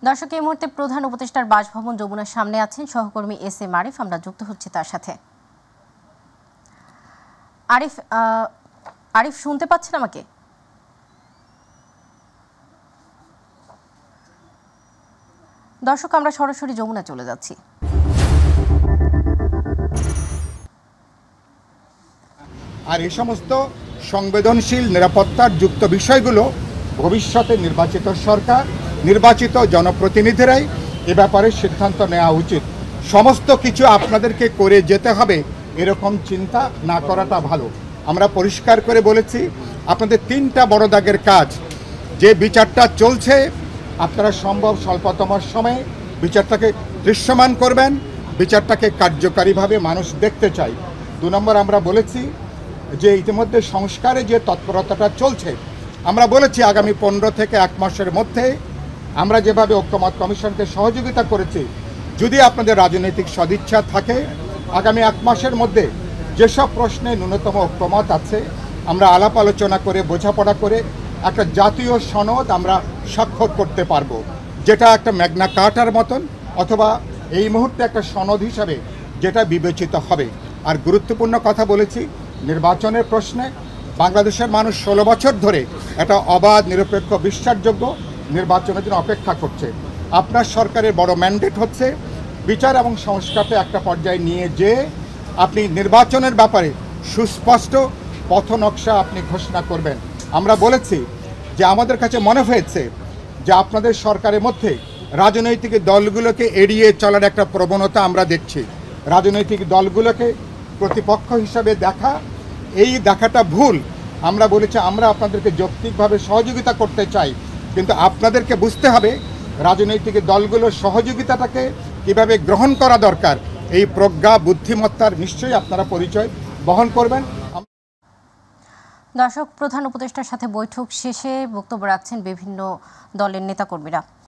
দর্শক, এই মুহূর্তে প্রধান উপদেষ্টার বাসভবন যমুনার সামনে আছেন সহকর্মী এস এম আরিফ। আমরা যুক্ত হচ্ছি তার সাথে। আরিফ, আরিফ শুনতে পাচ্ছেন আমাকে? দর্শক, আমরা সরাসরি যমুনা চলে যাচ্ছি। আর এই সমস্ত সংবেদনশীল নিরাপত্তার যুক্ত বিষয়গুলো ভবিষ্যতে নির্বাচিত সরকার, নির্বাচিত জনপ্রতিনিধিরাই এ ব্যাপারে সিদ্ধান্ত নেওয়া উচিত। সমস্ত কিছু আপনাদেরকে করে যেতে হবে এরকম চিন্তা না করাটা ভালো। আমরা পরিষ্কার করে বলেছি, আপনাদের 3টা বড় দাগের কাজ। যে বিচারটা চলছে, আপনারা সম্ভব স্বল্পতম সময়ে বিচারটাকে দৃশ্যমান করবেন, বিচারটাকে কার্যকারীভাবে মানুষ দেখতে চায়। 2 নম্বর, আমরা বলেছি যে ইতিমধ্যে সংস্কারে যে তৎপরতাটা চলছে, আমরা বলেছি আগামী 15 থেকে 1 মাসের মধ্যে আমরা যেভাবে ঐক্যমত কমিশনকে সহযোগিতা করেছি, যদি আপনাদের রাজনৈতিক সদিচ্ছা থাকে, আগামী 1 মাসের মধ্যে যেসব প্রশ্নে ন্যূনতম ঐক্যমত আছে আমরা আলাপ আলোচনা করে বোঝাপড়া করে একটা জাতীয় সনদ আমরা স্বাক্ষর করতে পারবো, যেটা একটা ম্যাগনা কার্টার মতন, অথবা এই মুহূর্তে একটা সনদ হিসাবে যেটা বিবেচিত হবে। আর গুরুত্বপূর্ণ কথা বলেছি, নির্বাচনের প্রশ্নে বাংলাদেশের মানুষ 16 বছর ধরে একটা অবাধ, নিরপেক্ষ, বিশ্বাসযোগ্য নির্বাচনের জন্য অপেক্ষা করছে। আপনার সরকারের বড় ম্যান্ডেট হচ্ছে বিচার এবং সংস্কারকে একটা পর্যায়ে নিয়ে যেয়ে আপনি নির্বাচনের ব্যাপারে সুস্পষ্ট পথনকশা আপনি ঘোষণা করবেন। আমরা বলেছি যে আমাদের কাছে মনে হয়েছে যে আপনাদের সরকারের মধ্যে রাজনৈতিক দলগুলোকে এড়িয়ে চলার একটা প্রবণতা আমরা দেখছি। রাজনৈতিক দলগুলোকে প্রতিপক্ষ হিসাবে দেখা, এই দেখাটা ভুল। আমরা বলেছি আমরা আপনাদেরকে যৌক্তিকভাবে সহযোগিতা করতে চাই, কিন্তু আপনাদেরকে বুঝতে হবে রাজনৈতিক দলগুলোর সহযোগিতাটাকে কিভাবে গ্রহণ করা দরকার। এই প্রজ্ঞা, বুদ্ধিমত্তার নিশ্চয়ই আপনারা পরিচয় বহন করবেন। দর্শক, প্রধান উপদেষ্টার সাথে বৈঠক শেষে বক্তব্য রাখছেন বিভিন্ন দলের নেতাকর্মীরা।